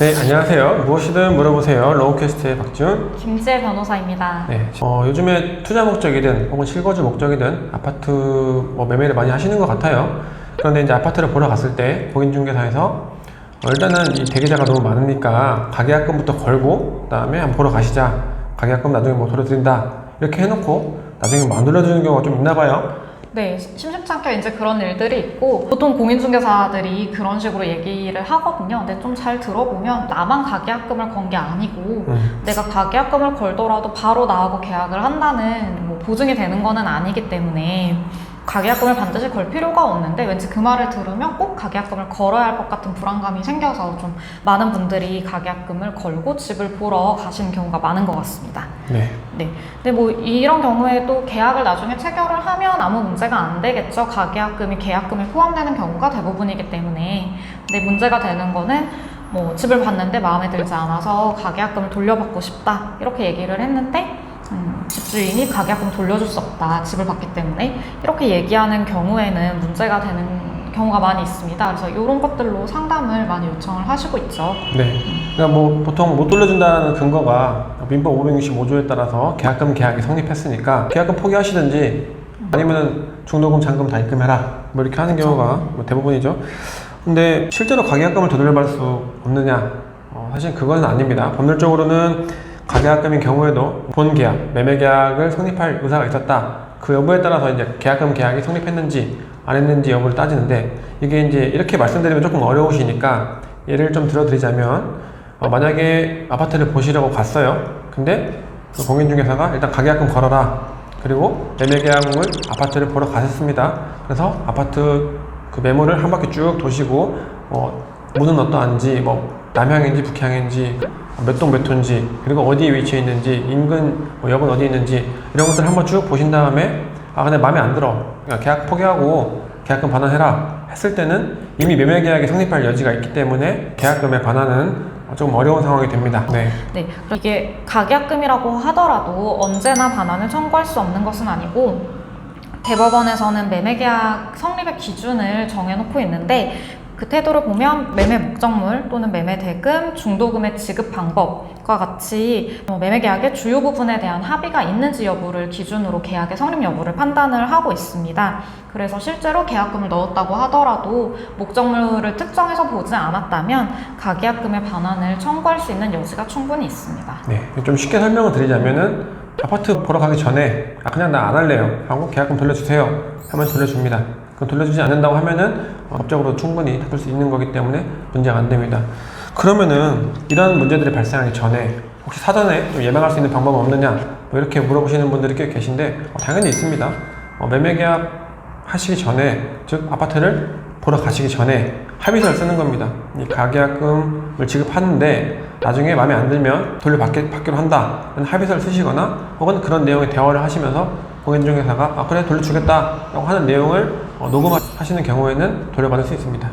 네, 안녕하세요. 무엇이든 물어보세요. 로우캐스트의 박지훈. 김지혜 변호사입니다. 네, 요즘에 투자 목적이든 혹은 실거주 목적이든 아파트 매매를 많이 하시는 것 같아요. 그런데 이제 아파트를 보러 갔을 때 공인중개사에서 일단은 이 대기자가 너무 많으니까 가계약금부터 걸고 그다음에 한번 보러 가시자. 가계약금 나중에 돌려드린다. 이렇게 해놓고 나중에 안 돌려주는 경우가 좀 있나 봐요. 네, 심심치 않게 이제 그런 일들이 있고 보통 공인중개사들이 그런 식으로 얘기를 하거든요. 근데 좀 잘 들어보면 나만 가계약금을 건 게 아니고 내가 가계약금을 걸더라도 바로 나하고 계약을 한다는 보증이 되는 거는 아니기 때문에 가계약금을 반드시 걸 필요가 없는데 왠지 그 말을 들으면 꼭 가계약금을 걸어야 할 것 같은 불안감이 생겨서 좀 많은 분들이 가계약금을 걸고 집을 보러 가시는 경우가 많은 것 같습니다. 네. 근데 이런 경우에도 계약을 나중에 체결을 하면 아무 문제가 안 되겠죠. 가계약금이 계약금에 포함되는 경우가 대부분이기 때문에. 근데 문제가 되는 거는 집을 봤는데 마음에 들지 않아서 가계약금을 돌려받고 싶다 이렇게 얘기를 했는데 집주인이 가계약금 돌려줄 수 없다 집을 봤기 때문에 이렇게 얘기하는 경우에는 문제가 되는 경우가 많이 있습니다. 그래서 이런 것들로 상담을 많이 요청을 하시고 있죠. 네. 그러니까 보통 못 돌려준다는 근거가 민법 565조에 따라서 계약금 계약이 성립했으니까 계약금 포기하시든지 아니면 중도금 잔금 다 입금해라 이렇게 하는 경우가 대부분이죠. 근데 실제로 가계약금을 되돌려받을 수 없느냐? 사실 그건 아닙니다. 법률적으로는 가계약금인 경우에도 본 계약, 매매 계약을 성립할 의사가 있었다. 그 여부에 따라서 이제 계약금 계약이 성립했는지 안 했는지 여부를 따지는데 이게 이제 이렇게 말씀드리면 조금 어려우시니까 예를 좀 들어드리자면 만약에 아파트를 보시려고 갔어요. 근데 그 공인중개사가 일단 가계약금 걸어라. 그리고 매매 계약금을 아파트를 보러 가셨습니다. 그래서 아파트 그 매물을 한 바퀴 쭉 도시고 문은 어떠한지 남향인지 북향인지 몇 동 몇 호인지 그리고 어디에 위치해 있는지 인근 역은 어디 있는지 이런 것들 한번 쭉 보신 다음에 근데 마음에 안 들어 그러니까 계약 포기하고 계약금 반환해라 했을 때는 이미 매매 계약이 성립할 여지가 있기 때문에 계약금의 반환은 조금 어려운 상황이 됩니다. 네. 이게 가계약금이라고 하더라도 언제나 반환을 청구할 수 없는 것은 아니고 대법원에서는 매매계약 성립의 기준을 정해놓고 있는데 그 태도를 보면 매매 목적물 또는 매매 대금, 중도금의 지급 방법과 같이 매매계약의 주요 부분에 대한 합의가 있는지 여부를 기준으로 계약의 성립 여부를 판단을 하고 있습니다. 그래서 실제로 계약금을 넣었다고 하더라도 목적물을 특정해서 보지 않았다면 가계약금의 반환을 청구할 수 있는 여지가 충분히 있습니다. 네, 좀 쉽게 설명을 드리자면은 아파트 보러 가기 전에 그냥 나 안 할래요 하고 계약금 돌려주세요 하면 돌려줍니다. 그럼 돌려주지 않는다고 하면은 법적으로 충분히 다툴 수 있는 거기 때문에 문제가 안 됩니다. 그러면은 이런 문제들이 발생하기 전에 혹시 사전에 좀 예방할 수 있는 방법은 없느냐 이렇게 물어보시는 분들이 꽤 계신데 당연히 있습니다. 매매 계약 하시기 전에 즉 아파트를 보러 가시기 전에 합의서를 쓰는 겁니다. 이 가계약금을 지급하는데 나중에 마음에 안 들면 돌려받기로 한다 합의서를 쓰시거나 혹은 그런 내용의 대화를 하시면서 공인중개사가 그래 돌려주겠다 라고 하는 내용을 녹음하시는 경우에는 돌려받을 수 있습니다.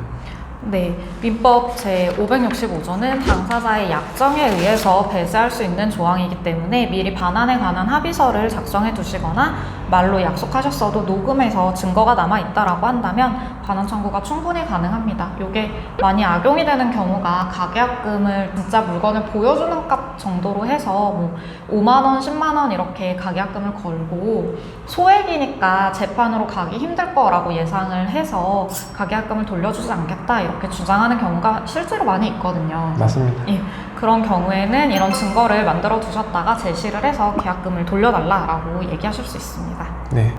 네, 민법 제565조는 당사자의 약정에 의해서 배제할 수 있는 조항이기 때문에 미리 반환에 관한 합의서를 작성해 두시거나 말로 약속하셨어도 녹음해서 증거가 남아있다라고 한다면 반환 청구가 충분히 가능합니다. 이게 많이 악용이 되는 경우가 가계약금을 진짜 물건을 보여주는 값 정도로 해서 5만 원, 10만 원 이렇게 가계약금을 걸고 소액이니까 재판으로 가기 힘들 거라고 예상을 해서 가계약금을 돌려주지 않겠다 이렇게 주장하는 경우가 실제로 많이 있거든요. 맞습니다. 예, 그런 경우에는 이런 증거를 만들어 두셨다가 제시를 해서 계약금을 돌려달라고 얘기하실 수 있습니다. 네,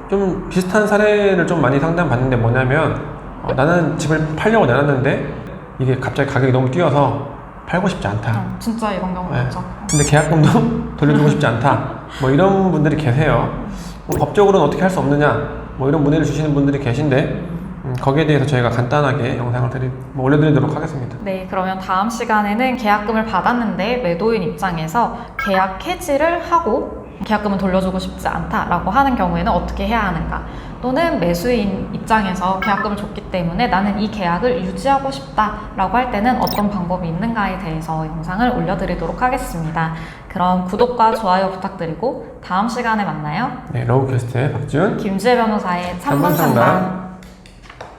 좀 비슷한 사례를 좀 많이 상담받는데 뭐냐면 나는 집을 팔려고 내놨는데 이게 갑자기 가격이 너무 뛰어서 팔고 싶지 않다. 진짜 이런 경우 있죠. 근데 계약금도 돌려주고 싶지 않다. 이런 분들이 계세요. 법적으로는 어떻게 할 수 없느냐 이런 문의를 주시는 분들이 계신데 거기에 대해서 저희가 간단하게 영상을 올려드리도록 하겠습니다. 네, 그러면 다음 시간에는 계약금을 받았는데 매도인 입장에서 계약 해지를 하고 계약금은 돌려주고 싶지 않다라고 하는 경우에는 어떻게 해야 하는가, 또는 매수인 입장에서 계약금을 줬기 때문에 나는 이 계약을 유지하고 싶다라고 할 때는 어떤 방법이 있는가에 대해서 영상을 올려드리도록 하겠습니다. 그럼 구독과 좋아요 부탁드리고 다음 시간에 만나요. 네, 로우캐스트의 박지훈, 김지혜 변호사의 찬반 찬반상담. 상담.